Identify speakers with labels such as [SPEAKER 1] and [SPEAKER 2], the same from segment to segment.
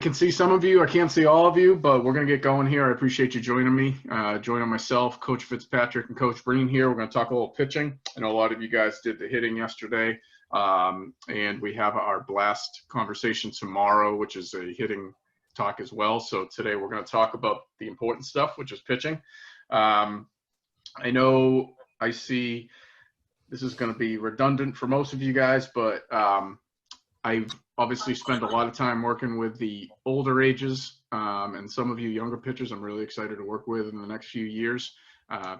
[SPEAKER 1] can see some of you. I can't see all of you, but we're going to get going here. I appreciate you joining me, joining myself, Coach Fitzpatrick, and Coach Breen here. We're going to talk a little pitching. I know a lot of you guys did the hitting yesterday, and we have our blast conversation tomorrow, which is a hitting talk as well. So today we're going to talk about the important stuff, which is pitching. I know I see this is going to be redundant for most of you guys, but I've obviously spent a lot of time working with the older ages and some of you younger pitchers I'm really excited to work with in the next few years.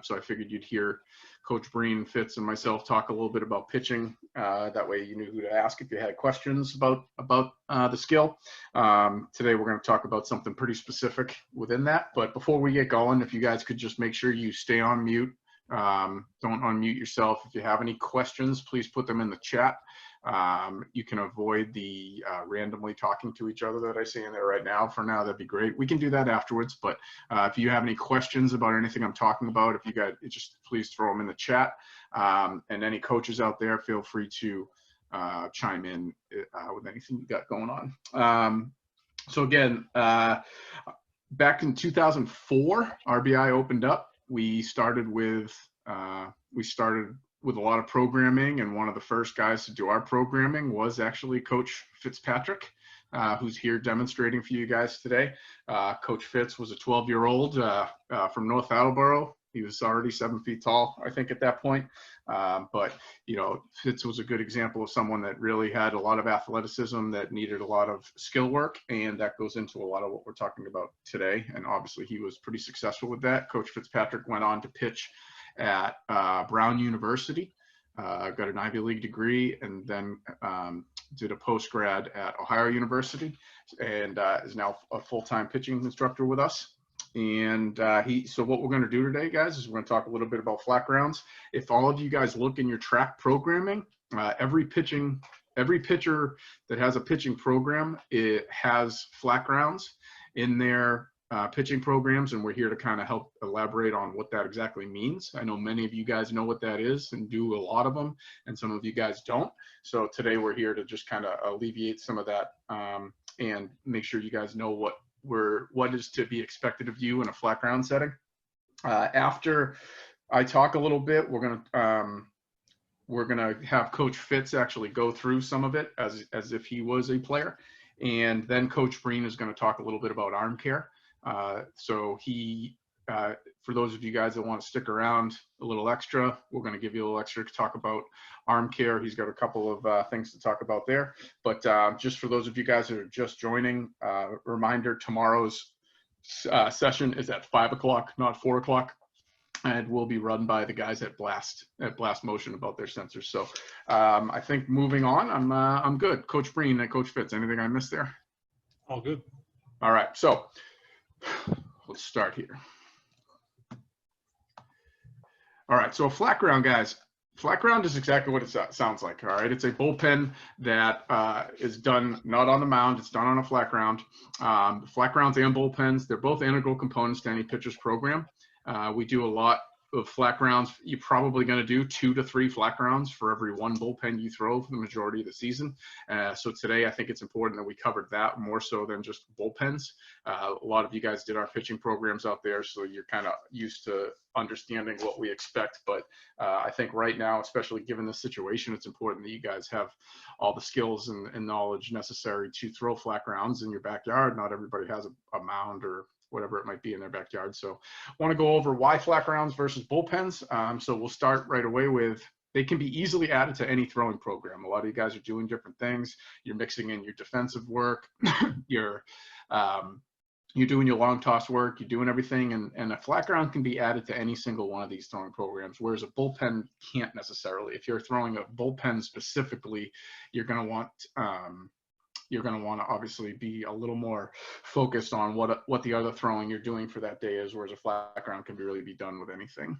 [SPEAKER 1] So I figured you'd hear Coach Breen, Fitz, and myself talk a little bit about pitching. That way you knew who to ask if you had questions about the skill. Today we're going to talk about something pretty specific within that. But before we get going, if you guys could just make sure you stay on mute. Don't unmute yourself. If you have any questions, please put them in the chat. You can avoid the randomly talking to each other that I see in there right now. For now, that'd be great. We can do that afterwards, but if you have any questions about anything I'm talking about, if you got, just please throw them in the chat. And any coaches out there, feel free to chime in with anything you got going on. So again, back in 2004, RBI opened up. We started with a lot of programming, and one of the first guys to do our programming was actually Coach Fitzpatrick, who's here demonstrating for you guys today. Coach Fitz was a 12-year-old from North Attleboro. He was already 7 feet tall, I think, at that point. But, you know, Fitz was a good example of someone that really had a lot of athleticism that needed a lot of skill work, and that goes into a lot of what we're talking about today. And obviously he was pretty successful with that. Coach Fitzpatrick went on to pitch at Brown University, got an Ivy League degree, and then did a post-grad at Ohio University, and is now a full-time pitching instructor with us. And so what we're going to do today, guys, is we're going to talk a little bit about flat grounds. If all of you guys look in your track programming, every pitcher that has a pitching program, it has flat grounds in their pitching programs, and we're here to kind of help elaborate on what that exactly means. I know many of you guys know what that is and do a lot of them, and some of you guys don't. So today we're here to just kind of alleviate some of that and make sure you guys know what is to be expected of you in a flat ground setting. After I talk a little bit, we're gonna have Coach Fitz actually go through some of it as if he was a player, and then Coach Breen is going to talk a little bit about arm care. So for those of you guys that want to stick around a little extra, we're going to give you a little extra to talk about arm care. He's got a couple of things to talk about there. But just for those of you guys that are just joining, reminder, tomorrow's session is at 5 o'clock, not 4 o'clock. And will be run by the guys at Blast Motion about their sensors. So I think moving on, I'm good. Coach Breen and Coach Fitz, anything I missed there?
[SPEAKER 2] All good.
[SPEAKER 1] All right, so let's start here. All right, so a flat ground, guys. Flat ground is exactly what it sounds like, all right? It's a bullpen that is done not on the mound, it's done on a flat ground. Flat grounds and bullpens, they're both integral components to any pitcher's program. We do a lot of flat grounds. You're probably going to do 2 to 3 flat grounds for every one bullpen you throw for the majority of the season. So today I think it's important that we covered that more so than just bullpens. A lot of you guys did our pitching programs out there, so you're kind of used to understanding what we expect. But I think right now, especially given the situation, it's important that you guys have all the skills and knowledge necessary to throw flat grounds in your backyard. Not everybody has a mound or whatever it might be in their backyard. So I want to go over why flat grounds versus bullpens. So we'll start right away with, they can be easily added to any throwing program. A lot of you guys are doing different things. You're mixing in your defensive work, you're doing your long toss work, you're doing everything, and a flat ground can be added to any single one of these throwing programs, whereas a bullpen can't necessarily. If you're throwing a bullpen specifically, you're going to want to obviously be a little more focused on what the other throwing you're doing for that day is, whereas a flat ground can really be done with anything.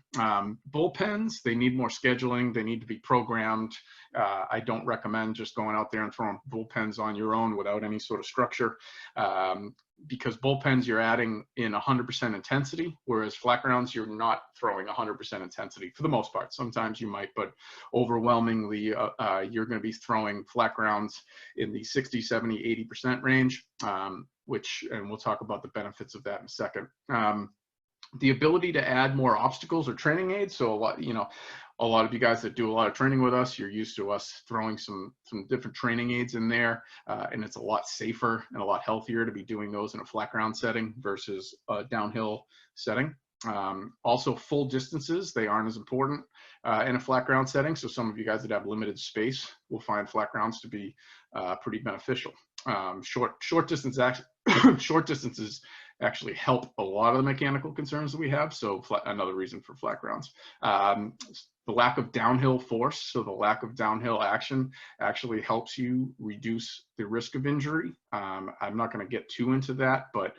[SPEAKER 1] Bullpens, they need more scheduling. They need to be programmed. I don't recommend just going out there and throwing bullpens on your own without any sort of structure. Because bullpens, you're adding in 100% intensity, whereas flat grounds, you're not throwing 100% intensity for the most part. Sometimes you might, but overwhelmingly, you're going to be throwing flat grounds in the 60, 70, 80% range. and we'll talk about the benefits of that in a second. The ability to add more obstacles or training aids. So a lot of you guys that do a lot of training with us, you're used to us throwing some different training aids in there, and it's a lot safer and a lot healthier to be doing those in a flat ground setting versus a downhill setting. Also, full distances, they aren't as important in a flat ground setting. So some of you guys that have limited space will find flat grounds to be pretty beneficial. Short distances actually help a lot of the mechanical concerns that we have. So another reason for flat grounds. The lack of downhill force, so the lack of downhill action, actually helps you reduce the risk of injury. I'm not going to get too into that, but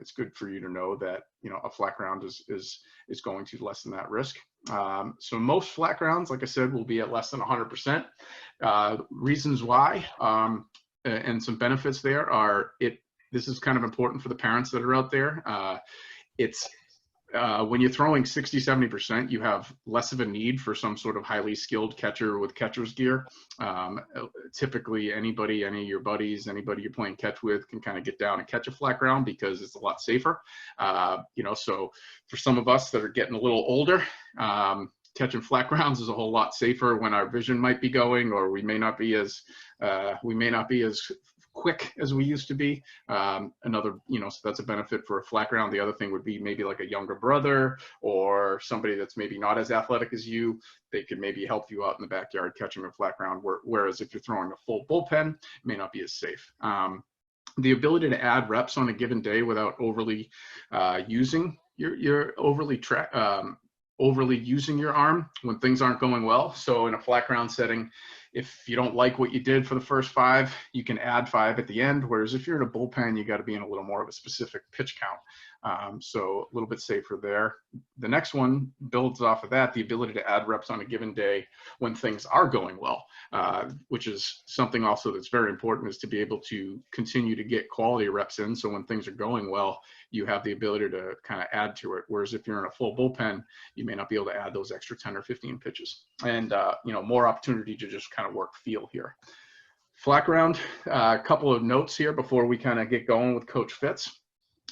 [SPEAKER 1] it's good for you to know that a flat ground is going to lessen that risk. So most flat grounds, like I said, will be at less than 100%. Reasons why and some benefits there are this is kind of important for the parents that are out there. When you're throwing 60-70%, you have less of a need for some sort of highly skilled catcher with catcher's gear. Typically, any of your buddies, anybody you're playing catch with can kind of get down and catch a flat ground because it's a lot safer. So for some of us that are getting a little older, catching flat grounds is a whole lot safer when our vision might be going, or we may not be as quick as we used to be. So that's a benefit for a flat ground. The other thing would be maybe like a younger brother or somebody that's maybe not as athletic as you. They could maybe help you out in the backyard catching a flat ground, whereas if you're throwing a full bullpen, it may not be as safe. The ability to add reps on a given day without overly using overly using your arm when things aren't going well. So in a flat ground setting, if you don't like what you did for the first 5, you can add 5 at the end. Whereas if you're in a bullpen, you got to be in a little more of a specific pitch count. So a little bit safer there. The next one builds off of that, the ability to add reps on a given day when things are going well, which is something also that's very important, is to be able to continue to get quality reps in. So when things are going well, you have the ability to kind of add to it. Whereas if you're in a full bullpen, you may not be able to add those extra 10 or 15 pitches, and more opportunity to just kind of work feel here. Flat ground, a couple of notes here before we kind of get going with Coach Fitz.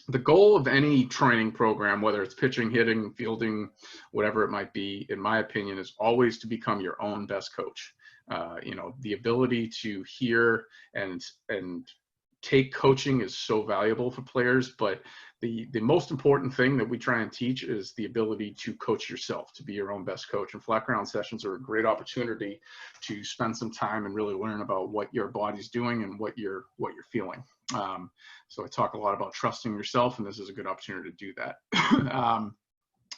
[SPEAKER 1] The goal of any training program, whether it's pitching, hitting, fielding, whatever it might be, in my opinion, is always to become your own best coach. The ability to hear and take coaching is so valuable for players, but the most important thing that we try and teach is the ability to coach yourself, to be your own best coach. And flat ground sessions are a great opportunity to spend some time and really learn about what your body's doing and what you're feeling. So I talk a lot about trusting yourself, and this is a good opportunity to do that.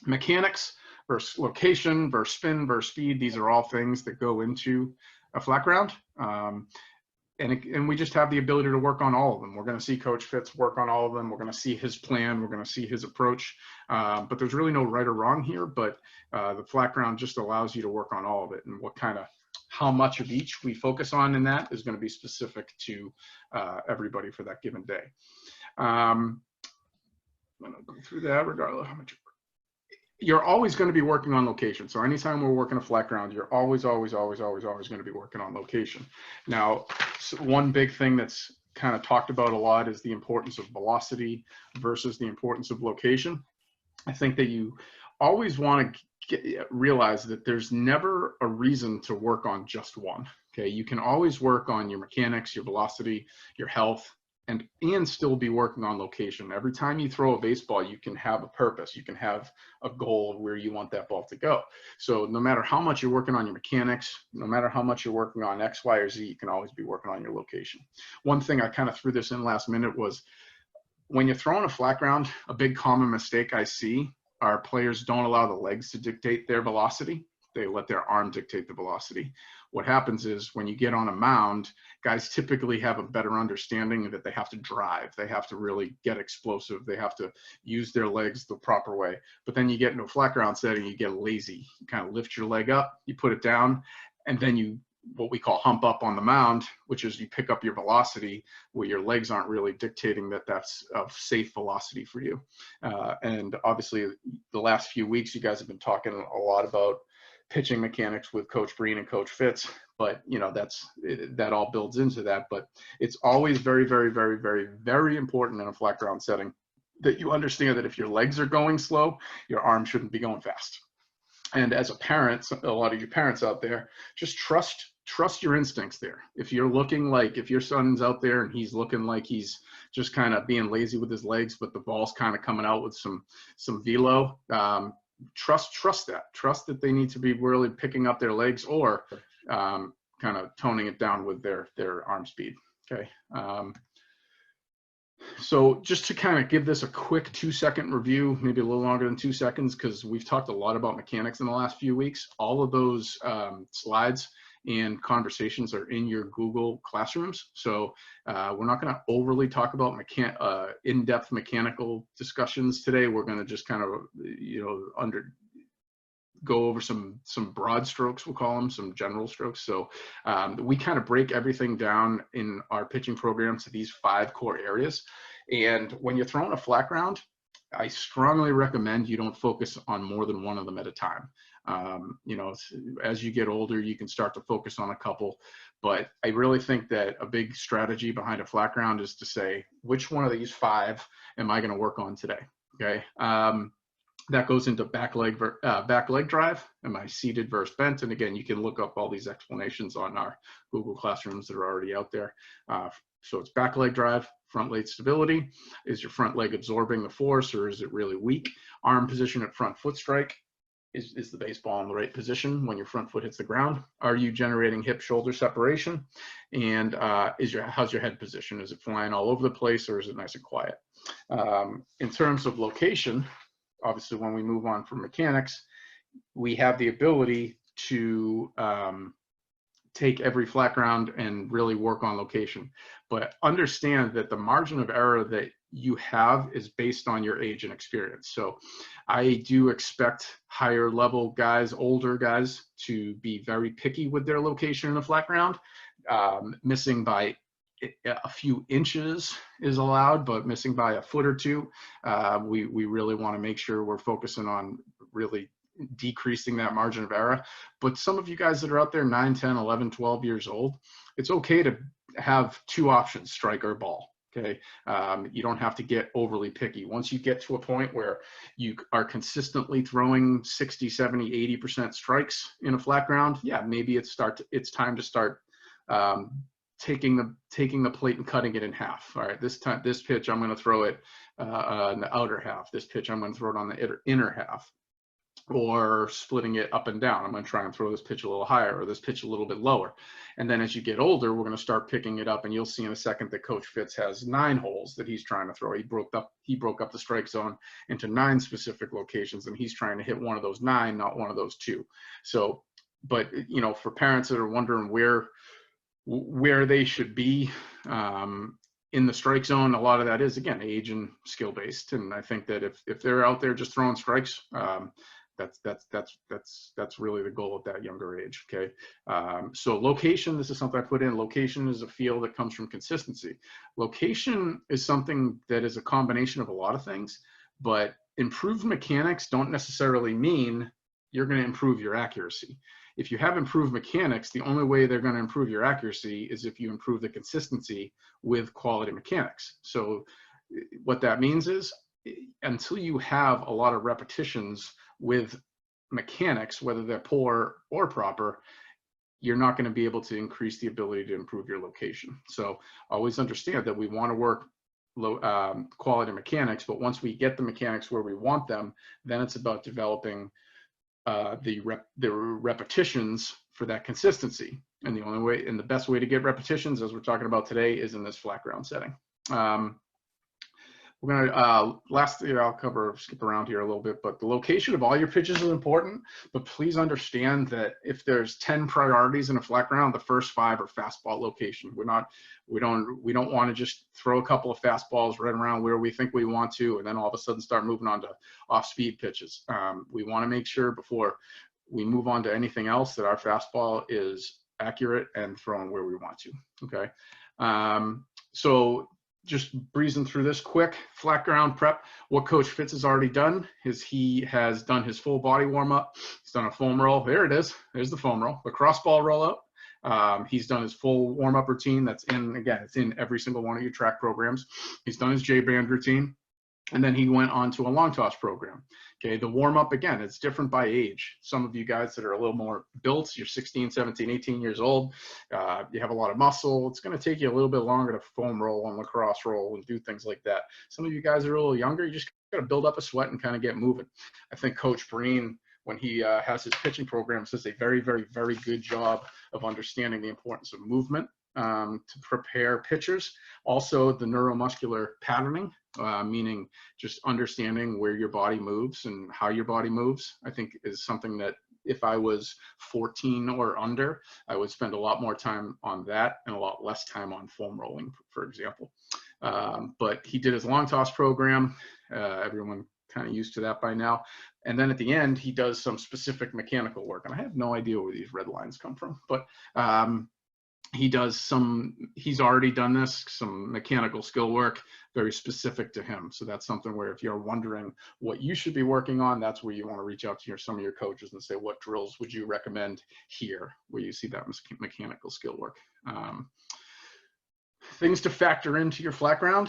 [SPEAKER 1] Mechanics versus location versus spin versus speed, these are all things that go into a flat ground. And we just have the ability to work on all of them. We're going to see Coach Fitz work on all of them. We're going to see his plan. We're going to see his approach. But there's really no right or wrong here. But the flat ground just allows you to work on all of it. And how much of each we focus on in that is going to be specific to everybody for that given day. I'm going to go through that regardless of how much. You're always going to be working on location. So anytime we're working a flat ground, you're always going to be working on location. Now, one big thing that's kind of talked about a lot is the importance of velocity versus the importance of location. I think that you always want to realize that there's never a reason to work on just one. Okay, you can always work on your mechanics, your velocity, your health, and still be working on location. Every time you throw a baseball, you can have a purpose. You can have a goal of where you want that ball to go. So no matter how much you're working on your mechanics, no matter how much you're working on X, Y, or Z, you can always be working on your location. One thing I kind of threw this in last minute was when you're throwing a flat ground, a big common mistake I see are players don't allow the legs to dictate their velocity. They let their arm dictate the velocity. What happens is when you get on a mound, guys typically have a better understanding that they have to drive. They have to really get explosive. They have to use their legs the proper way. But then you get into a flat ground setting, you get lazy. You kind of lift your leg up, you put it down, and then you, what we call hump up on the mound, which is you pick up your velocity where your legs aren't really dictating that that's a safe velocity for you. And obviously the last few weeks, you guys have been talking a lot about pitching mechanics with Coach Breen and Coach Fitz, but that all builds into that. But it's always very, very, very, very, very important in a flat ground setting that you understand that if your legs are going slow, your arm shouldn't be going fast. And as a parent, a lot of you parents out there, just trust your instincts there. If your son's out there and he's looking like he's just kind of being lazy with his legs, but the ball's kind of coming out with some velo, trust that they need to be really picking up their legs or kind of toning it down with their arm speed. Okay. So just to kind of give this a quick 2-second review, maybe a little longer than 2 seconds, because we've talked a lot about mechanics in the last few weeks. All of those slides and conversations are in your Google Classrooms. So we're not going to overly talk about in-depth mechanical discussions today. We're going to just kind of, go over some broad strokes, we'll call them, some general strokes. So we kind of break everything down in our pitching program to these 5 core areas. And when you're throwing a flat ground, I strongly recommend you don't focus on more than one of them at a time. As you get older, you can start to focus on a couple, but I really think that a big strategy behind a flat ground is to say, which one of these 5 am I going to work on today? Okay. That goes into back leg drive. Am I seated versus bent? And again, you can look up all these explanations on our Google Classrooms that are already out there. So it's back leg drive, front leg stability. Is your front leg absorbing the force or is it really weak? Arm position at front foot strike. Is the baseball in the right position when your front foot hits the ground? Are you generating hip shoulder separation? And how's your head position? Is it flying all over the place or is it nice and quiet? In terms of location, obviously, when we move on from mechanics, we have the ability to take every flat ground and really work on location. But understand that the margin of error that you have is based on your age and experience. So I do expect higher level guys, older guys, to be very picky with their location in a flat ground. Missing by a few inches is allowed, but missing by a foot or two, we really want to make sure we're focusing on really decreasing that margin of error. But some of you guys that are out there 9, 10, 11, 12 years old, it's okay to have 2 options, strike or ball. Okay. You don't have to get overly picky. Once you get to a point where you are consistently throwing 60, 70, 80% strikes in a flat ground, yeah, maybe it's time to start taking the plate and cutting it in half. All right, this pitch I'm going to throw it on the outer half. This pitch I'm going to throw it on the inner half, or splitting it up and down. I'm going to try and throw this pitch a little higher or this pitch a little bit lower. And then as you get older, we're going to start picking it up, and you'll see in a second that Coach Fitz has 9 holes that he's trying to throw. He broke up the strike zone into 9 specific locations, and he's trying to hit one of those 9, not one of those 2. So, but for parents that are wondering where they should be in the strike zone, a lot of that is, again, age and skill based. And I think that if they're out there just throwing strikes, that's really the goal at that younger age. Okay. So location, this is something I put in. Location is a feel that comes from consistency. Location is something that is a combination of a lot of things, but improved mechanics don't necessarily mean you're going to improve your accuracy. If you have improved mechanics, the only way they're going to improve your accuracy is if you improve the consistency with quality mechanics. So what that means is, until you have a lot of repetitions with mechanics, whether they're poor or proper, you're not going to be able to increase the ability to improve your location. So always understand that we want to work quality mechanics, but once we get the mechanics where we want them, then it's about developing the repetitions for that consistency. And the only way and the best way to get repetitions, as we're talking about today, is in this flat ground setting. We're gonna I'll skip around here a little bit, but the location of all your pitches is important. But please understand that if there's 10 priorities in a flat ground, the first 5 are fastball location. We don't want to just throw a couple of fastballs right around where we think we want to, and then all of a sudden start moving on to off-speed pitches. We want to make sure before we move on to anything else that our fastball is accurate and thrown where we want to. Okay, so just breezing through this quick flat ground prep. What Coach Fitz has already done is he has done his full body warm up. He's done a foam roll. There it is. There's the foam roll. The cross ball rollout. He's done his full warm up routine. That's in, again, it's in every single one of your track programs. He's done his J band routine. And then he went on to a long toss program. Okay, the warm up, again, it's different by age. Some of you guys that are a little more built, you're 16, 17, 18 years old, you have a lot of muscle. It's going to take you a little bit longer to foam roll and lacrosse roll and do things like that. Some of you guys are a little younger, you just got to build up a sweat and kind of get moving. I think Coach Breen, when he has his pitching programs, does a very, very, very good job of understanding the importance of movement to prepare pitchers. Also, the neuromuscular patterning, meaning just understanding where your body moves and how your body moves, I think is something that if I was 14 or under, I would spend a lot more time on that and a lot less time on foam rolling, for example. But he did his long toss program. Everyone kind of used to that by now. And then at the end, he does some specific mechanical work. And I have no idea where these red lines come from, but he does he's already done this, some mechanical skill work, very specific to him. So that's something where if you're wondering what you should be working on, that's where you want to reach out to some of your coaches and say, what drills would you recommend here, where you see that mechanical skill work. Things to factor into your flat ground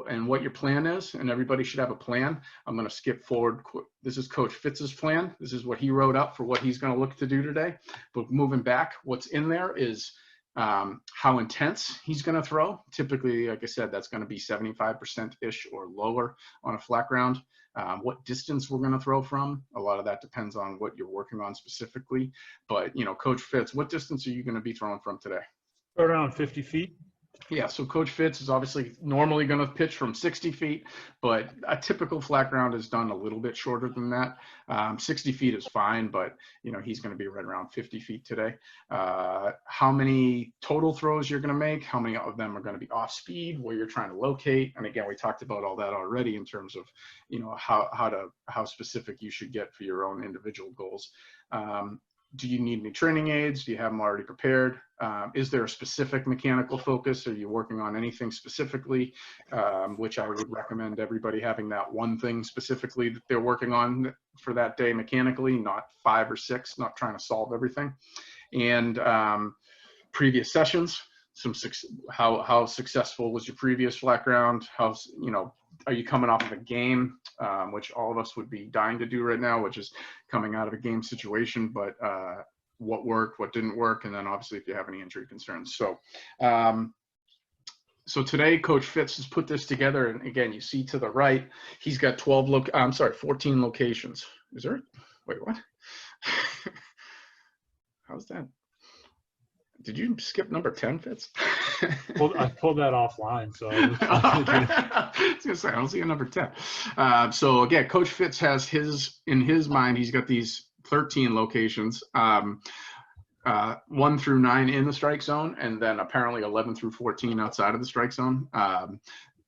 [SPEAKER 1] and what your plan is, and everybody should have a plan. I'm going to skip forward. This is Coach Fitz's plan. This is what he wrote up for what he's going to look to do today. But moving back, what's in there is how intense he's going to throw. Typically, like I said, that's going to be 75%-ish or lower on a flat ground. What distance we're going to throw from, a lot of that depends on what you're working on specifically. But, you know, Coach Fitz, what distance are you going to be throwing from today?
[SPEAKER 2] Around 50 feet.
[SPEAKER 1] Yeah, so Coach Fitz is obviously normally going to pitch from 60 feet, but a typical flat ground is done a little bit shorter than that. 60 feet is fine, but, you know, he's going to be right around 50 feet today. How many total throws you're going to make, how many of them are going to be off speed, where you're trying to locate. And again, we talked about all that already in terms of, you know, how specific you should get for your own individual goals. Do you need any training aids? Do you have them already prepared? Is there a specific mechanical focus? Are you working on anything specifically? Which I would recommend everybody having that one thing specifically that they're working on for that day mechanically, not 5 or 6, not trying to solve everything. And previous sessions, how successful was your previous flat ground? You know, are you coming off of a game, which all of us would be dying to do right now, which is coming out of a game situation, but what worked, what didn't work, and then obviously if you have any injury concerns. So, so today Coach Fitz has put this together, and again, you see to the right, he's got 14 locations. Is there? Wait, what? How's that? Did you skip number 10, Fitz?
[SPEAKER 2] I pulled that offline, so
[SPEAKER 1] I was gonna say, I don't see a number 10. So again, Coach Fitz has in his mind, he's got these 13 locations, 1 through 9 in the strike zone, and then apparently 11 through 14 outside of the strike zone.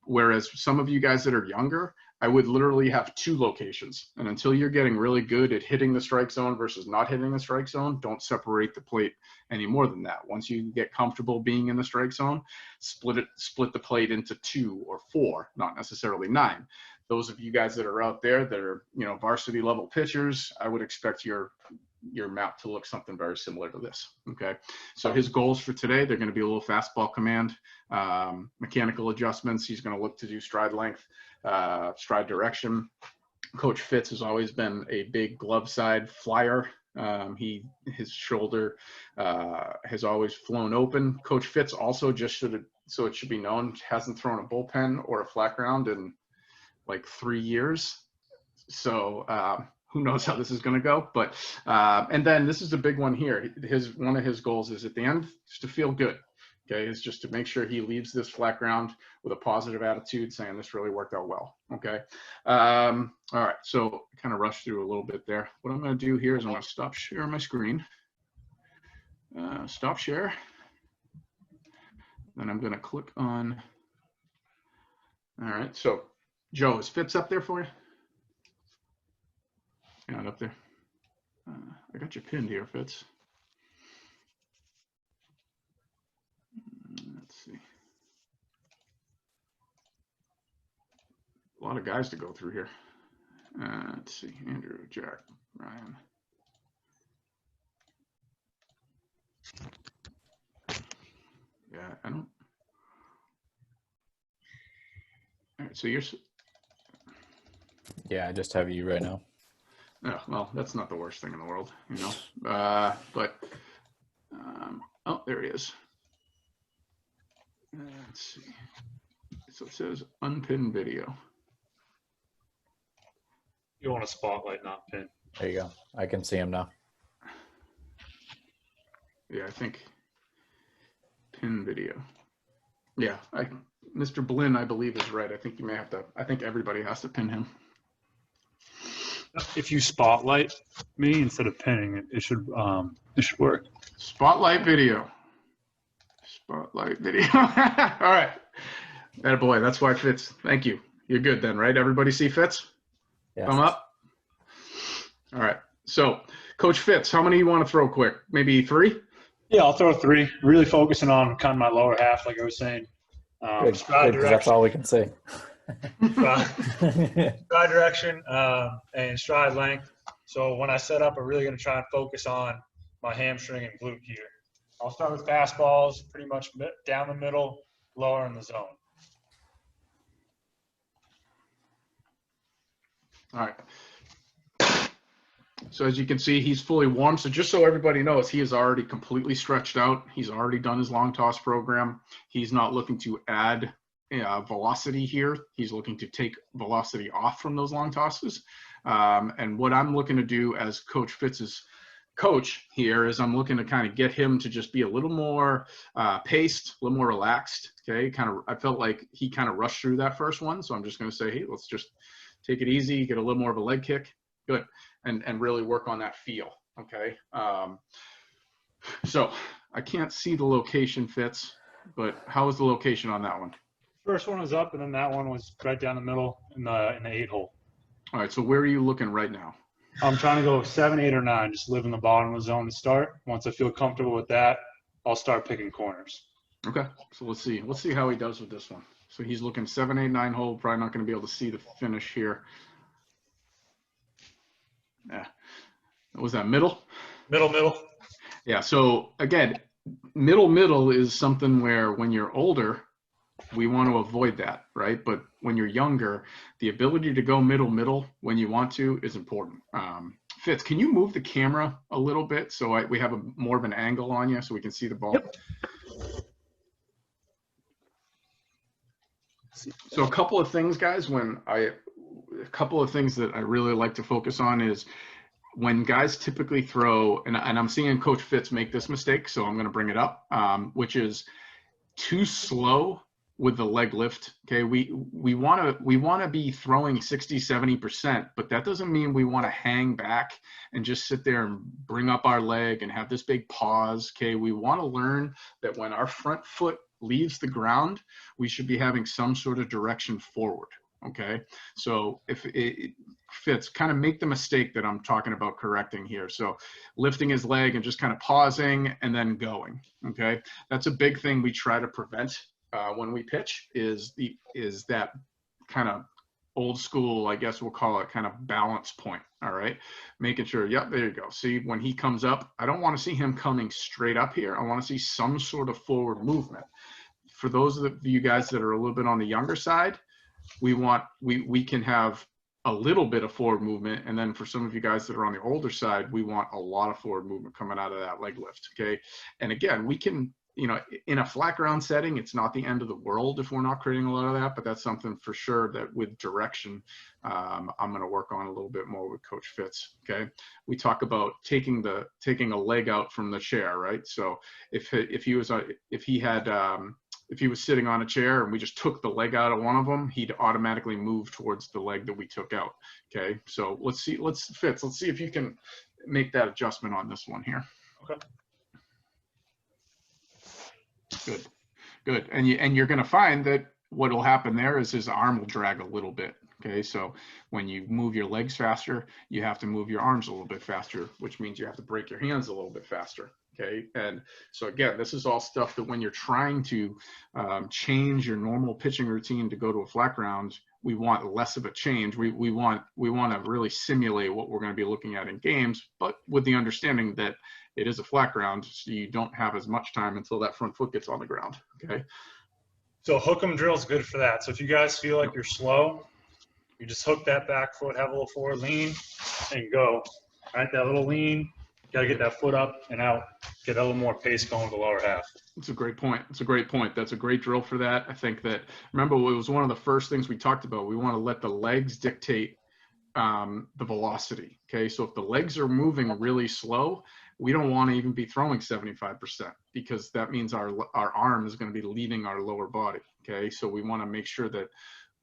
[SPEAKER 1] Whereas some of you guys that are younger, I would literally have 2 locations. And until you're getting really good at hitting the strike zone versus not hitting the strike zone, don't separate the plate any more than that. Once you get comfortable being in the strike zone, split the plate into 2 or 4, not necessarily 9. Those of you guys that are out there that are, you know, varsity level pitchers, I would expect your map to look something very similar to this. Okay, so his goals for today, they're going to be a little fastball command, mechanical adjustments. He's going to look to do stride length, stride direction. Coach Fitz has always been a big glove side flyer. His shoulder has always flown open. Coach Fitz also, so it should be known, hasn't thrown a bullpen or a flat ground in like 3 years. So who knows how this is going to go, but and then this is a big one here. One of his goals is at the end is to feel good. Okay, is just to make sure he leaves this flat ground with a positive attitude, saying this really worked out well. Okay, all right. So kind of rushed through a little bit there. What I'm going to do here is I'm going to stop sharing my screen. Stop share. Then I'm going to click on. All right. So Joe, is Fitz up there for you? Not up there. I got you pinned here, Fitz. Let's see. lot of guys to go through here. Let's see, Andrew, Jack, Ryan. Yeah, I don't. All right, so you're.
[SPEAKER 3] Yeah, I just have you right now.
[SPEAKER 1] Oh, well, that's not the worst thing in the world, you know. Oh, there he is. Let's see. So it says unpinned video.
[SPEAKER 2] You want a spotlight, not pin.
[SPEAKER 3] There you go. I can see him now.
[SPEAKER 1] Yeah, I think pin video. Yeah, Mr. Blinn, I believe, is right. I think you may have to. I think everybody has to pin him.
[SPEAKER 2] If you spotlight me instead of pinning, it should work.
[SPEAKER 1] Spotlight video. Spotlight video. All right. Attaboy, that's why Fitz. Thank you. You're good then, right? Everybody see Fitz?
[SPEAKER 3] Yes.
[SPEAKER 1] Thumb up. All right. So, Coach Fitz, how many you want to throw quick? Maybe 3?
[SPEAKER 2] Yeah, I'll throw 3. Really focusing on kind of my lower half, like I was saying.
[SPEAKER 3] Good,
[SPEAKER 2] Stride
[SPEAKER 3] good, 'cause that's all we can say.
[SPEAKER 2] stride direction and stride length. So when I set up, I'm really going to try and focus on my hamstring and glute here. I'll start with fastballs, pretty much down the middle, lower in the zone.
[SPEAKER 1] All right. So as you can see, he's fully warm. So just so everybody knows, he is already completely stretched out. He's already done his long toss program. He's not looking to add velocity here. He's looking to take velocity off from those long tosses. And what I'm looking to do as Coach Fitz's coach here is I'm looking to kind of get him to just be a little more paced, a little more relaxed. Okay, I felt like he kind of rushed through that first one. So I'm just going to say, hey, let's just take it easy, get a little more of a leg kick. Good. And really work on that feel. Okay. So I can't see the location, Fitz, but how was the location on that one?
[SPEAKER 2] First one was up, and then that one was right down the middle in the 8 hole.
[SPEAKER 1] All right. So where are you looking right now?
[SPEAKER 2] I'm trying to go 7, 8, or 9. Just live in the bottom of the zone to start. Once I feel comfortable with that, I'll start picking corners.
[SPEAKER 1] Okay. So let's see. Let's see how he does with this one. So he's looking 7, 8, 9 hole. Probably not going to be able to see the finish here. Yeah. Was that middle?
[SPEAKER 2] Middle.
[SPEAKER 1] Yeah. So again, middle is something where when you're older, we want to avoid that, right? But when you're younger, the ability to go middle when you want to is important. Fitz, can you move the camera a little bit so we have more of an angle on you so we can see the ball?
[SPEAKER 2] Yep.
[SPEAKER 1] So a couple of things, guys, a couple of things that I really like to focus on is when guys typically throw, and I'm seeing Coach Fitz make this mistake, so I'm going to bring it up, which is too slow with the leg lift. Okay, we want to be throwing 60-70%, but that doesn't mean we want to hang back and just sit there and bring up our leg and have this big pause. Okay, we want to learn that when our front foot leaves the ground, we should be having some sort of direction forward. Okay, so if it fits, kind of make the mistake that I'm talking about correcting here. So lifting his leg and just kind of pausing and then going. Okay, that's a big thing we try to prevent when we pitch is that kind of old school, I guess we'll call it, kind of balance point. All right, making sure, yep, there you go. See, when he comes up, I don't want to see him coming straight up here. I want to see some sort of forward movement. For those of you guys that are a little bit on the younger side, we can have a little bit of forward movement, and then for some of you guys that are on the older side, we want a lot of forward movement coming out of that leg lift. Okay, and again, we can, in a flat ground setting, it's not the end of the world if we're not creating a lot of that, but that's something for sure that with direction, I'm going to work on a little bit more with Coach Fitz. Okay, we talk about taking a leg out from the chair, right? So if he was sitting on a chair and we just took the leg out of one of them, he'd automatically move towards the leg that we took out. Okay, so let's see if you can make that adjustment on this one here.
[SPEAKER 2] Okay.
[SPEAKER 1] Good. And you're going to find that what will happen there is his arm will drag a little bit. Okay, so when you move your legs faster, you have to move your arms a little bit faster, which means you have to break your hands a little bit faster. Okay, and so again, this is all stuff that when you're trying to change your normal pitching routine to go to a flat ground, we want less of a change. We want to really simulate what we're going to be looking at in games, but with the understanding that it is a flat ground, so you don't have as much time until that front foot gets on the ground. Okay.
[SPEAKER 2] So hook 'em drill is good for that. So if you guys feel like
[SPEAKER 1] Yep.
[SPEAKER 2] you're slow, you just hook that back foot, have a little forward lean, and go. All right, that little lean, got to get that foot up and out, get a little more pace going with the lower half.
[SPEAKER 1] It's a great point. It's a great point. That's a great drill for that. I think that, remember, it was one of the first things we talked about. We want to let the legs dictate the velocity. Okay, so if the legs are moving really slow, we don't want to even be throwing 75% because that means our arm is going to be leading our lower body. Okay, so we want to make sure that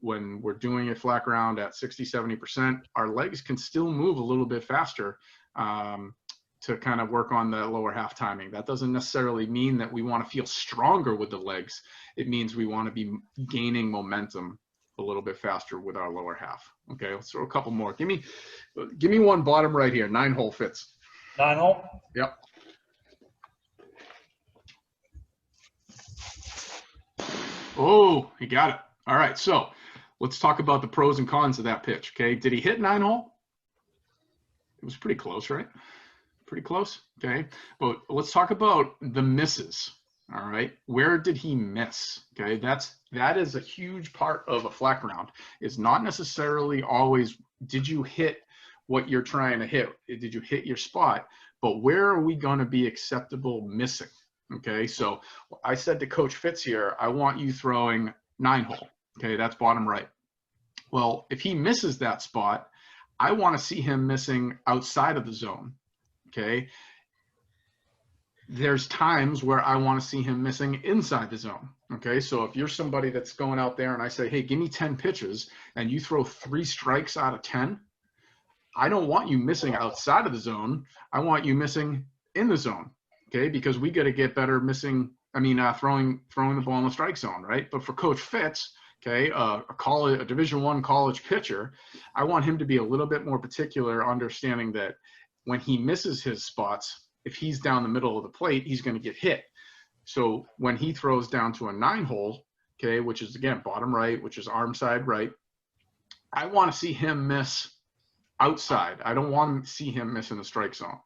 [SPEAKER 1] when we're doing a flat ground at 60-70%, our legs can still move a little bit faster to kind of work on the lower half timing. That doesn't necessarily mean that we want to feel stronger with the legs. It means we want to be gaining momentum a little bit faster with our lower half. Okay, let's throw a couple more. Give me one bottom right here, 9-hole Fitz.
[SPEAKER 2] 9-hole?
[SPEAKER 1] Yep. Oh, he got it. All right, so let's talk about the pros and cons of that pitch. Okay, did he hit 9-hole? It was pretty close, right? Pretty close. Okay, but let's talk about the misses. All right, where did he miss? Okay, that is a huge part of a flat ground. It's not necessarily always did you hit what you're trying to hit, did you hit your spot, but where are we going to be acceptable missing? Okay, so I said to Coach Fitz here, I want you throwing 9-hole. Okay, that's bottom right. Well, if he misses that spot, I want to see him missing outside of the zone. Okay, there's times where I want to see him missing inside the zone. Okay, so if you're somebody that's going out there and I say, hey, give me 10 pitches and you throw 3 strikes out of 10, I don't want you missing outside of the zone. I want you missing in the zone. Okay, because we got to get better throwing the ball in the strike zone, right? But for Coach Fitz, okay, a Division I college pitcher, I want him to be a little bit more particular, understanding that when he misses his spots, if he's down the middle of the plate, he's going to get hit. So when he throws down to a 9-hole, okay, which is again bottom right, which is arm side right, I want to see him miss outside. I don't want to see him miss in the strike zone.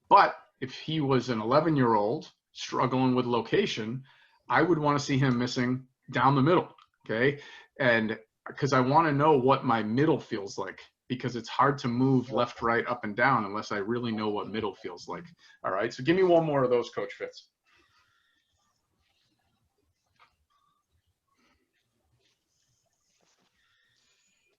[SPEAKER 1] But if he was an 11-year-old struggling with location, I would want to see him missing down the middle, okay? And because I want to know what my middle feels like, because it's hard to move left, right, up, and down unless I really know what middle feels like. All right, so give me one more of those, Coach Fitz.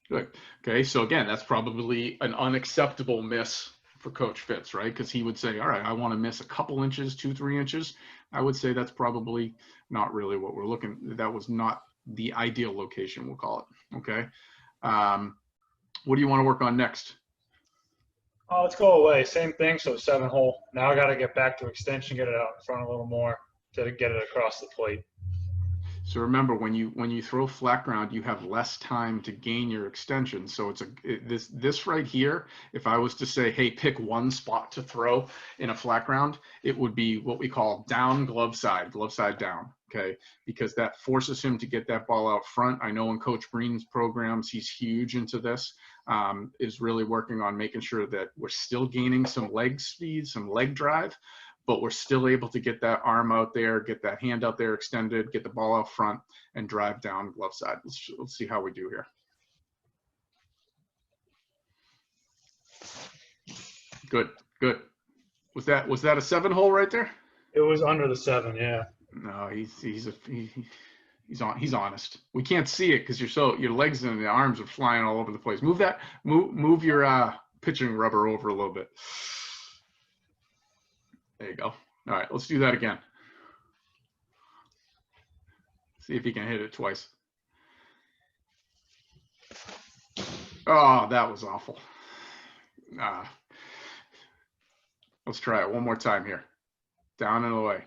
[SPEAKER 1] Good. Okay, so again, that's probably an unacceptable miss for Coach Fitz, right? Because he would say, all right, I want to miss a couple inches, 2-3 inches. I would say that's probably not really what we're looking. That was not the ideal location, we'll call it. Okay. What do you want to work on next?
[SPEAKER 2] Oh, let's go away. Same thing. So 7-hole. Now I got to get back to extension, get it out in front a little more to get it across the plate.
[SPEAKER 1] So remember, when you throw flat ground, you have less time to gain your extension. So this right here, if I was to say, hey, pick one spot to throw in a flat ground, it would be what we call down glove side down. Okay, because that forces him to get that ball out front. I know in Coach Breen's programs, he's huge into this, is really working on making sure that we're still gaining some leg speed, some leg drive, but we're still able to get that arm out there, get that hand out there extended, get the ball out front, and drive down glove side. Let's see how we do here. Good, good. Was that a 7-hole right there?
[SPEAKER 2] It was under the 7, yeah.
[SPEAKER 1] No, he's honest. We can't see it because your legs and the arms are flying all over the place. Move your pitching rubber over a little bit. There you go. All right, let's do that again. See if he can hit it twice. Oh, that was awful. Let's try it one more time here. Down and away.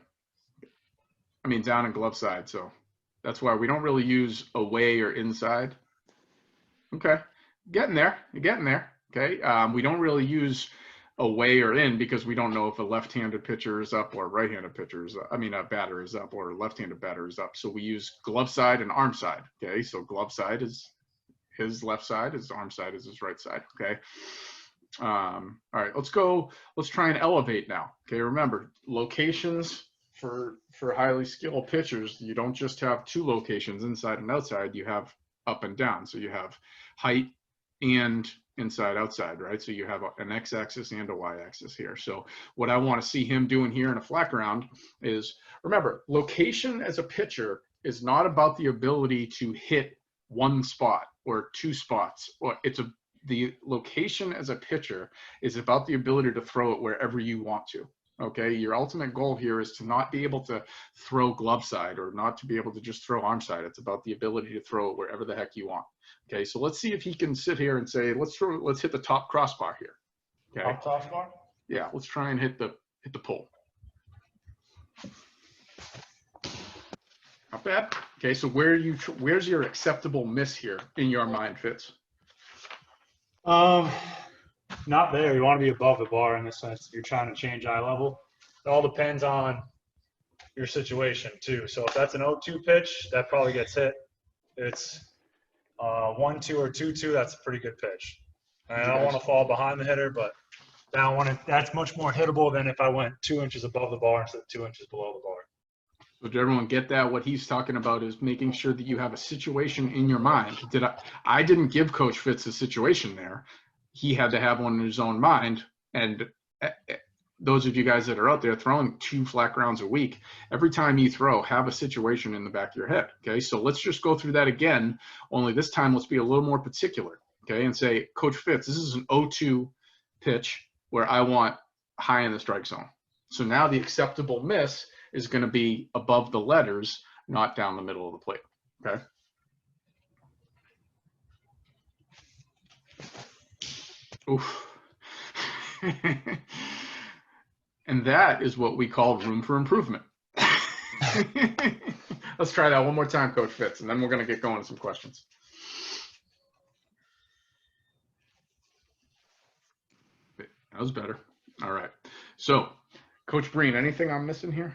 [SPEAKER 1] Down and glove side. So that's why we don't really use away or inside. Okay, getting there. You're getting there. Okay, we don't really use away or in because we don't know if a left-handed pitcher is up or right-handed pitcher is up. A batter is up or a left-handed batter is up. So we use glove side and arm side. Okay, so glove side is his left side, his arm side is his right side. Okay. All right, let's try and elevate now. Okay, remember, locations for highly skilled pitchers, you don't just have two locations, inside and outside, you have up and down. So you have height and inside outside, right? So you have an x-axis and a y-axis here. So what I want to see him doing here in a flat ground is, remember, location as a pitcher is not about the ability to hit one spot or two spots, or the location as a pitcher is about the ability to throw it wherever you want to. Okay, your ultimate goal here is to not be able to throw glove side or not to be able to just throw arm side. It's about the ability to throw it wherever the heck you want. Okay, so let's see if he can sit here and say, let's hit the top crossbar here. Okay.
[SPEAKER 2] Top crossbar?
[SPEAKER 1] Yeah, let's try and hit the pole. Not bad. Okay, so where's your acceptable miss here in your mind, Fitz?
[SPEAKER 2] Not there. You want to be above the bar in the sense you're trying to change eye level. It all depends on your situation too. So if that's an 0-2 pitch, that probably gets hit. It's 1-2 or 2-2, that's a pretty good pitch. And I don't want to fall behind the hitter, but that's much more hittable than if I went 2 inches above the bar instead of 2 inches below the bar.
[SPEAKER 1] So did everyone get that? What he's talking about is making sure that you have a situation in your mind. I didn't give Coach Fitz a situation there. He had to have one in his own mind. And those of you guys that are out there throwing 2 flat grounds a week, every time you throw, have a situation in the back of your head. Okay, so let's just go through that again. Only this time, let's be a little more particular. Okay, and say, Coach Fitz, this is an 0-2 pitch where I want high in the strike zone. So now the acceptable miss is going to be above the letters, not down the middle of the plate. Okay. Oof. And that is what we call room for improvement. Let's try that one more time, Coach Fitz, and then we're going to get going with some questions. That was better. All right. So, Coach Breen, anything I'm missing here?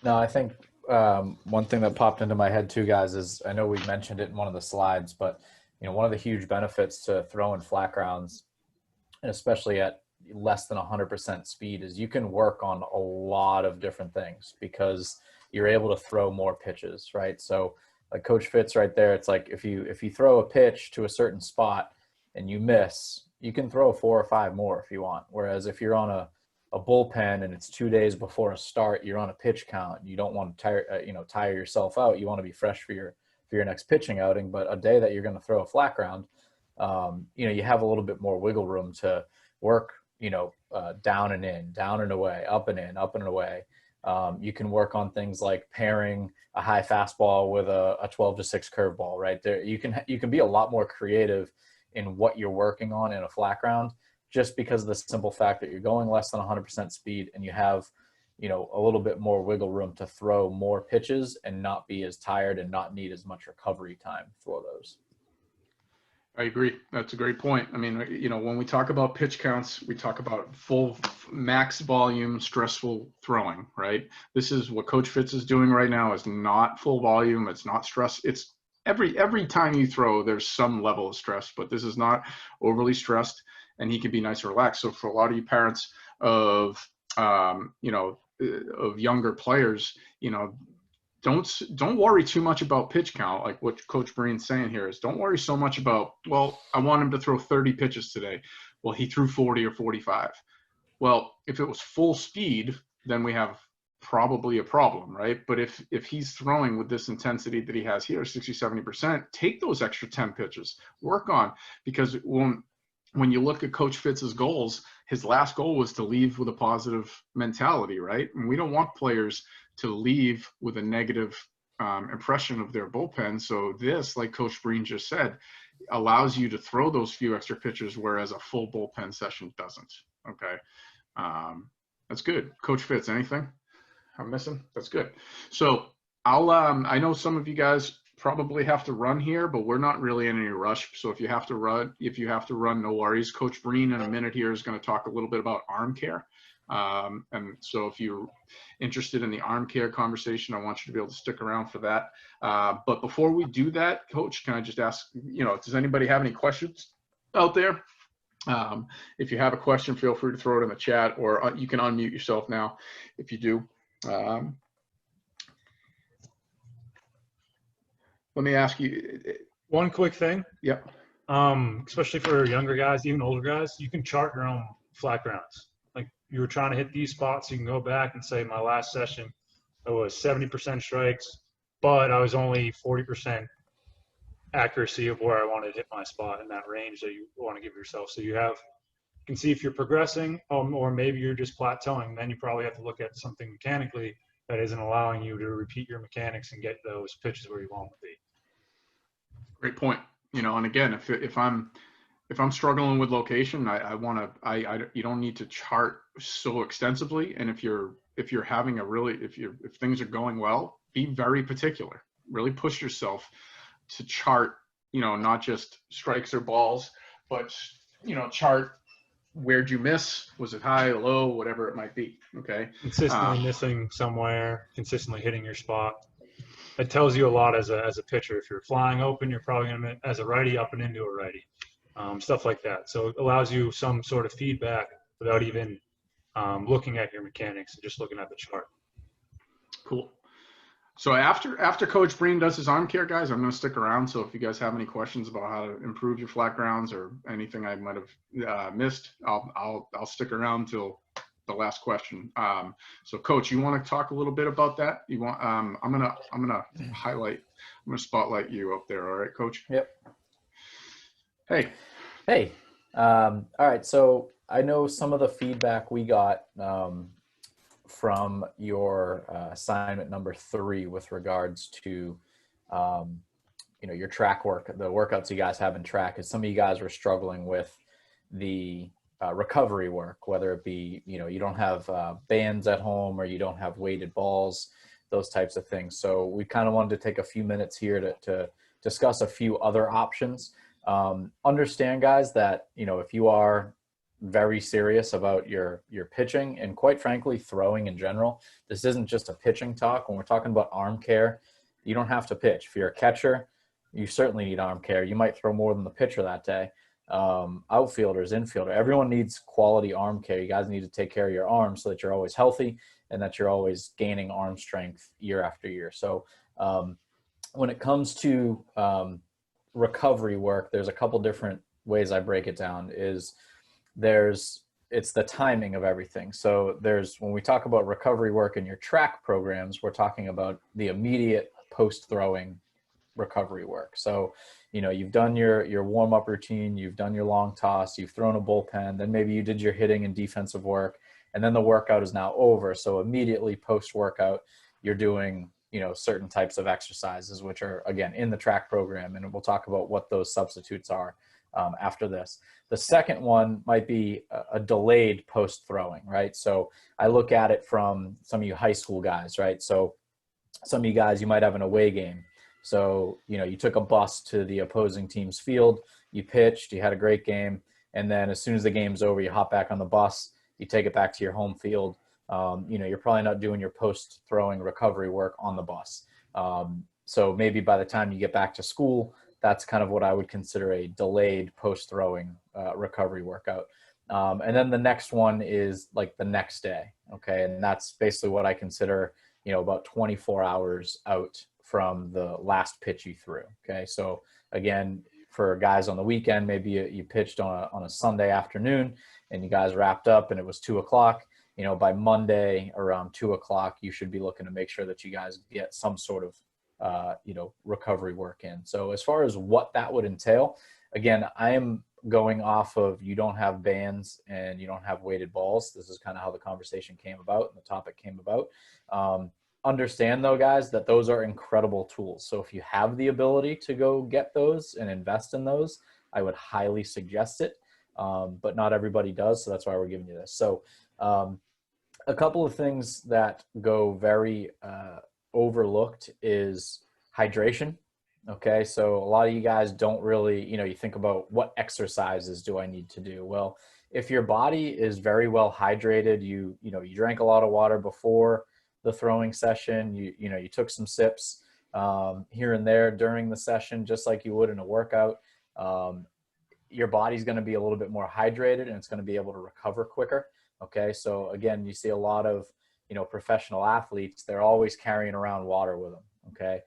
[SPEAKER 3] No, I think one thing that popped into my head too, guys, is I know we mentioned it in one of the slides, but one of the huge benefits to throwing flat grounds, and especially at less than 100% speed, is you can work on a lot of different things because you're able to throw more pitches, right? So like Coach Fitz right there, it's like if you throw a pitch to a certain spot and you miss, you can throw 4 or 5 more if you want. Whereas if you're on a bullpen and it's 2 days before a start, you're on a pitch count. You don't want to tire yourself out. You want to be fresh for your next pitching outing. But a day that you're going to throw a flat ground, you have a little bit more wiggle room to work, down and in, down and away, up and in, up and away. You can work on things like pairing a high fastball with a 12-6 curveball, right? There, you can be a lot more creative in what you're working on in a flat ground, just because of the simple fact that you're going less than 100% speed and you have, a little bit more wiggle room to throw more pitches and not be as tired and not need as much recovery time for those.
[SPEAKER 1] I agree. That's a great point. I mean, when we talk about pitch counts, we talk about full max volume, stressful throwing, right? This is what Coach Fitz is doing right now is not full volume. It's not stress. It's every time you throw, there's some level of stress, but this is not overly stressed. And he can be nice and relaxed. So for a lot of you parents of younger players, don't worry too much about pitch count. Like what Coach Breen's saying here is, don't worry so much about, well, I want him to throw 30 pitches today. Well, he threw 40 or 45. Well, if it was full speed, then we have probably a problem, right? But if he's throwing with this intensity that he has here, 60, 70%, take those extra 10 pitches, work on, because when you look at Coach Fitz's goals, his last goal was to leave with a positive mentality, right? And we don't want players to leave with a negative impression of their bullpen. So this, like Coach Breen just said, allows you to throw those few extra pitches, whereas a full bullpen session doesn't. Okay. That's good. Coach Fitz, anything I'm missing? That's good. So I know some of you guys probably have to run here, but we're not really in any rush. So if you have to run, no worries. Coach Breen in a minute here is going to talk a little bit about arm care. And so if you're interested in the arm care conversation, I want you to be able to stick around for that. But before we do that, Coach, can I just ask, does anybody have any questions out there? If you have a question, feel free to throw it in the chat, or you can unmute yourself now if you do. Let me ask you.
[SPEAKER 4] One quick thing.
[SPEAKER 1] Yep.
[SPEAKER 4] Especially for younger guys, even older guys, you can chart your own flat grounds. Like you were trying to hit these spots, you can go back and say, my last session, it was 70% strikes, but I was only 40% accuracy of where I wanted to hit my spot in that range that you want to give yourself. So you can see if you're progressing, or maybe you're just plateauing. Then you probably have to look at something mechanically that isn't allowing you to repeat your mechanics and get those pitches where you want them to be.
[SPEAKER 1] Great point. And again, if I'm struggling with location, you don't need to chart so extensively. And if you're having if things are going well, be very particular. Really push yourself to chart, not just strikes or balls, but chart where'd you miss? Was it high, low, whatever it might be? Okay.
[SPEAKER 4] Consistently missing somewhere, consistently hitting your spot. It tells you a lot as a pitcher. If you're flying open, you're probably going to, as a righty, up and into a righty, stuff like that. So it allows you some sort of feedback without even looking at your mechanics and just looking at the chart.
[SPEAKER 1] Cool. So after Coach Breen does his arm care, guys, I'm going to stick around. So if you guys have any questions about how to improve your flat grounds or anything I might have missed, I'll stick around till the last question. So Coach, you want to talk a little bit about that? You want? I'm gonna highlight. I'm gonna spotlight you up there. All right, Coach.
[SPEAKER 3] Yep.
[SPEAKER 1] Hey.
[SPEAKER 3] All right. So I know some of the feedback we got from your assignment number 3 with regards to your track work, the workouts you guys have in track, is some of you guys were struggling with the recovery work, whether it be, you don't have bands at home or you don't have weighted balls, those types of things. So we kind of wanted to take a few minutes here to discuss a few other options. Understand, guys, that, if you are very serious about your pitching and quite frankly, throwing in general, this isn't just a pitching talk. When we're talking about arm care, you don't have to pitch. If you're a catcher, you certainly need arm care. You might throw more than the pitcher that day. Outfielders, infielder, everyone needs quality arm care. You guys need to take care of your arms so that you're always healthy and that you're always gaining arm strength year after year. So when it comes to recovery work, there's a couple different ways I break it down. It's the timing of everything. So when we talk about recovery work in your track programs, we're talking about the immediate post-throwing recovery work. So you've done your warm-up routine, you've done your long toss, you've thrown a bullpen, then maybe you did your hitting and defensive work, and then the workout is now over. So immediately post-workout, you're doing, certain types of exercises, which are, again, in the track program, and we'll talk about what those substitutes are after this. The second one might be a delayed post-throwing, right? So I look at it from some of you high school guys, right? So some of you guys, you might have an away game. So, you took a bus to the opposing team's field, you pitched, you had a great game, and then as soon as the game's over, you hop back on the bus, you take it back to your home field. You're probably not doing your post-throwing recovery work on the bus. So maybe by the time you get back to school, that's kind of what I would consider a delayed post-throwing recovery workout. And then the next one is like the next day, okay? And that's basically what I consider, about 24 hours out from the last pitch you threw. Okay. So again, for guys on the weekend, maybe you pitched on a Sunday afternoon and you guys wrapped up and it was 2:00, by Monday around 2:00, you should be looking to make sure that you guys get some sort of, recovery work in. So as far as what that would entail, again, I am going off of, you don't have bands and you don't have weighted balls. This is kind of how the conversation came about and the topic came about. Understand though, guys, that those are incredible tools. So if you have the ability to go get those and invest in those, I would highly suggest it. But not everybody does. So that's why we're giving you this. So a couple of things that go very overlooked is hydration. Okay. So a lot of you guys don't really, you think about what exercises do I need to do? Well, if your body is very well hydrated, you drank a lot of water before the throwing session, you took some sips here and there during the session, just like you would in a workout, your body's going to be a little bit more hydrated and it's going to be able to recover quicker. Okay. So again, you see a lot of, professional athletes, they're always carrying around water with them. Okay.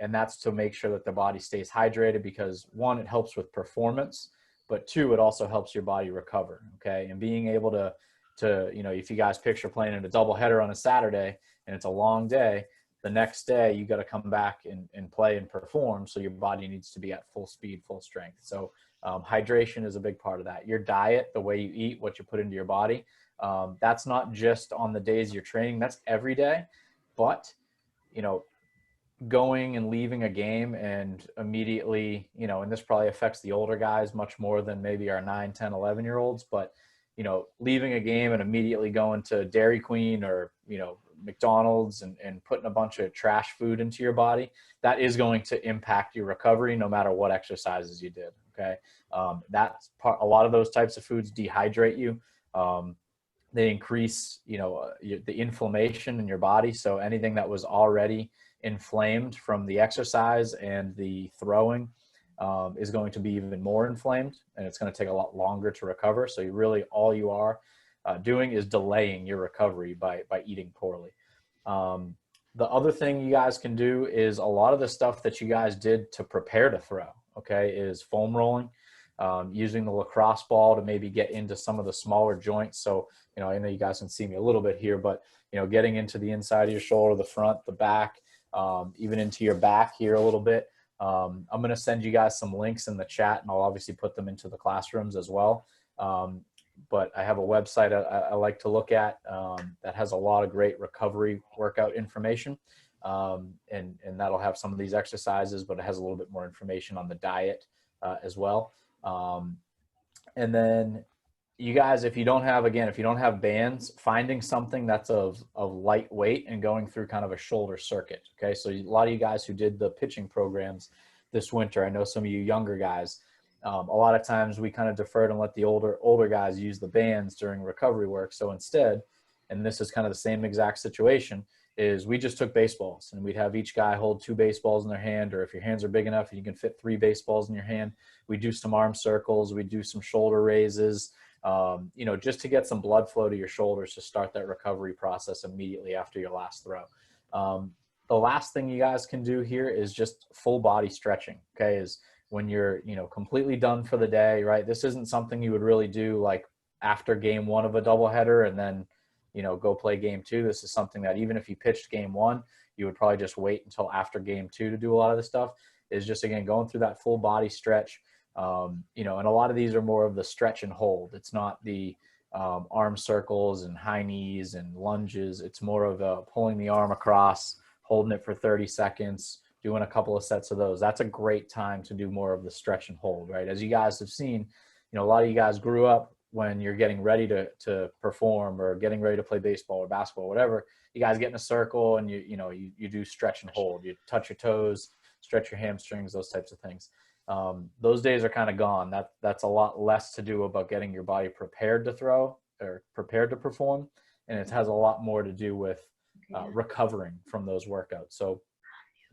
[SPEAKER 3] And that's to make sure that the body stays hydrated, because one, it helps with performance, but two, it also helps your body recover. Okay. And being able to, if you guys picture playing in a doubleheader on a Saturday and it's a long day, the next day you got to come back and play and perform. So your body needs to be at full speed, full strength. So hydration is a big part of that. Your diet, the way you eat, what you put into your body, that's not just on the days you're training, that's every day. But, going and leaving a game and immediately, and this probably affects the older guys much more than maybe our 9, 10, 11-year-olds, but, leaving a game and immediately going to Dairy Queen or, McDonald's and putting a bunch of trash food into your body, that is going to impact your recovery no matter what exercises you did. Okay. That's part, a lot of those types of foods dehydrate you. They increase, the inflammation in your body. So anything that was already inflamed from the exercise and the throwing is going to be even more inflamed, and it's going to take a lot longer to recover. So all you are doing is delaying your recovery by eating poorly. The other thing you guys can do is a lot of the stuff that you guys did to prepare to throw, okay, is foam rolling, using the lacrosse ball to maybe get into some of the smaller joints. So, I know you guys can see me a little bit here, but, getting into the inside of your shoulder, the front, the back, even into your back here a little bit. I'm going to send you guys some links in the chat, and I'll obviously put them into the classrooms as well. But I have a website I like to look at that has a lot of great recovery workout information. And that'll have some of these exercises, but it has a little bit more information on the diet as well. And then you guys, if you don't have bands, finding something that's of light weight and going through kind of a shoulder circuit. Okay. So a lot of you guys who did the pitching programs this winter, I know some of you younger guys, a lot of times we kind of deferred and let the older guys use the bands during recovery work. So instead, and this is kind of the same exact situation, is we just took baseballs and we'd have each guy hold 2 baseballs in their hand, or if your hands are big enough and you can fit 3 baseballs in your hand, we do some arm circles, we do some shoulder raises, just to get some blood flow to your shoulders to start that recovery process immediately after your last throw. The last thing you guys can do here is just full body stretching. Okay. Is when you're, completely done for the day, right? This isn't something you would really do like after game 1 of a doubleheader and then, go play game 2. This is something that even if you pitched game 1, you would probably just wait until after game 2 to do a lot of this stuff. Is just, again, going through that full body stretch. And a lot of these are more of the stretch and hold. It's not the arm circles and high knees and lunges. It's more of pulling the arm across, holding it for 30 seconds, doing a couple of sets of those. That's a great time to do more of the stretch and hold, right? As you guys have seen, a lot of you guys grew up when you're getting ready to perform or getting ready to play baseball or basketball, whatever. You guys get in a circle and you do stretch and hold. You touch your toes, stretch your hamstrings, those types of things. Those days are kind of gone. That's a lot less to do about getting your body prepared to throw or prepared to perform. And it has a lot more to do with recovering from those workouts. So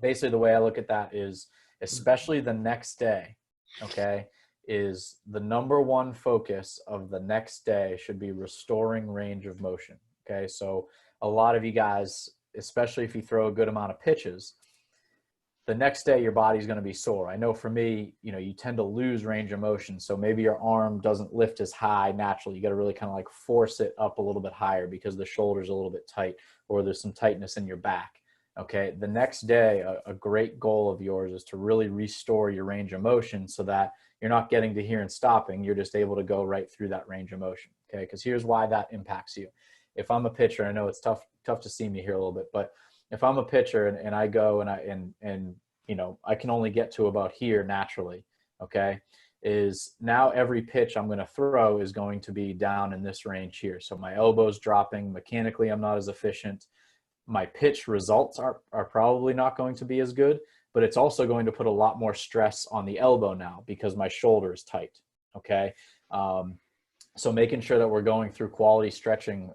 [SPEAKER 3] basically the way I look at that is, especially the next day, okay, is the number one focus of the next day should be restoring range of motion. Okay. So a lot of you guys, especially if you throw a good amount of pitches, the next day your body's going to be sore. I know for me, you tend to lose range of motion. So maybe your arm doesn't lift as high naturally. You got to really kind of like force it up a little bit higher because the shoulder's a little bit tight or there's some tightness in your back. Okay. The next day, a great goal of yours is to really restore your range of motion so that you're not getting to here and stopping. You're just able to go right through that range of motion. Okay. Because here's why that impacts you. If I'm a pitcher, I know it's tough to see me here a little bit, but if I'm a pitcher and I go and I can only get to about here naturally. Okay. Is now every pitch I'm going to throw is going to be down in this range here. So my elbow's dropping. Mechanically, I'm not as efficient. My pitch results are probably not going to be as good, but it's also going to put a lot more stress on the elbow now because my shoulder is tight. Okay. So making sure that we're going through quality stretching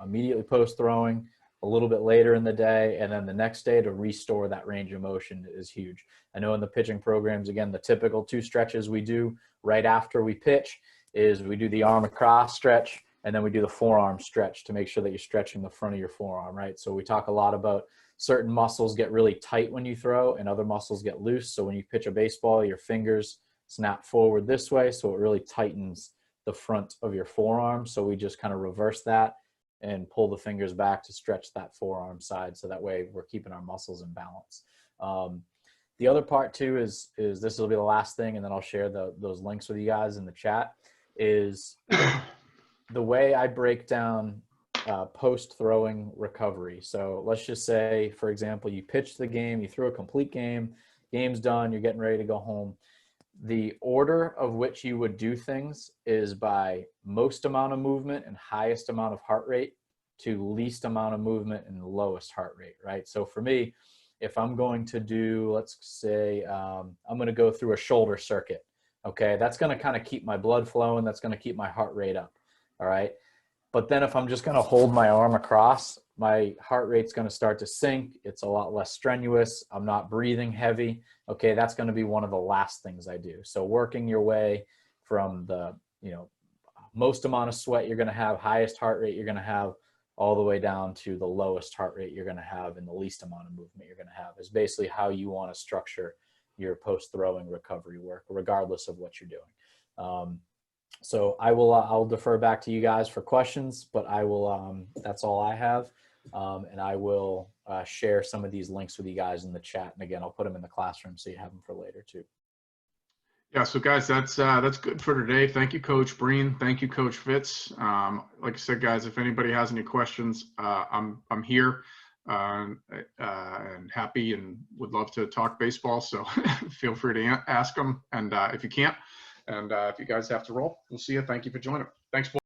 [SPEAKER 3] immediately post throwing, a little bit later in the day, and then the next day to restore that range of motion is huge. I know in the pitching programs, again, the typical 2 stretches we do right after we pitch is we do the arm across stretch, and then we do the forearm stretch to make sure that you're stretching the front of your forearm, right? So we talk a lot about certain muscles get really tight when you throw and other muscles get loose. So when you pitch a baseball, your fingers snap forward this way, so it really tightens the front of your forearm. So we just kind of reverse that and pull the fingers back to stretch that forearm side. So that way we're keeping our muscles in balance. The other part too is this will be the last thing, and then I'll share those links with you guys in the chat, is the way I break down post-throwing recovery. So let's just say, for example, you pitch the game, you threw a complete game, game's done, you're getting ready to go home. The order of which you would do things is by most amount of movement and highest amount of heart rate to least amount of movement and lowest heart rate, right? So for me, if I'm going to do, let's say, I'm going to go through a shoulder circuit, okay? That's going to kind of keep my blood flowing. That's going to keep my heart rate up, all right? But then if I'm just going to hold my arm across, my heart rate's going to start to sink. It's a lot less strenuous. I'm not breathing heavy. Okay, that's going to be one of the last things I do. So working your way from the, most amount of sweat you're going to have, highest heart rate you're going to have, all the way down to the lowest heart rate you're going to have and the least amount of movement you're going to have is basically how you want to structure your post-throwing recovery work, regardless of what you're doing. So I'll defer back to you guys for questions, but that's all I have. And I will share some of these links with you guys in the chat. And again, I'll put them in the classroom so you have them for later too.
[SPEAKER 1] Yeah, so guys, that's good for today. Thank you, Coach Breen. Thank you, Coach Fitz. Like I said, guys, if anybody has any questions, I'm here and happy and would love to talk baseball. So feel free to ask them. And if you can't, and if you guys have to roll, we'll see you. Thank you for joining. Thanks.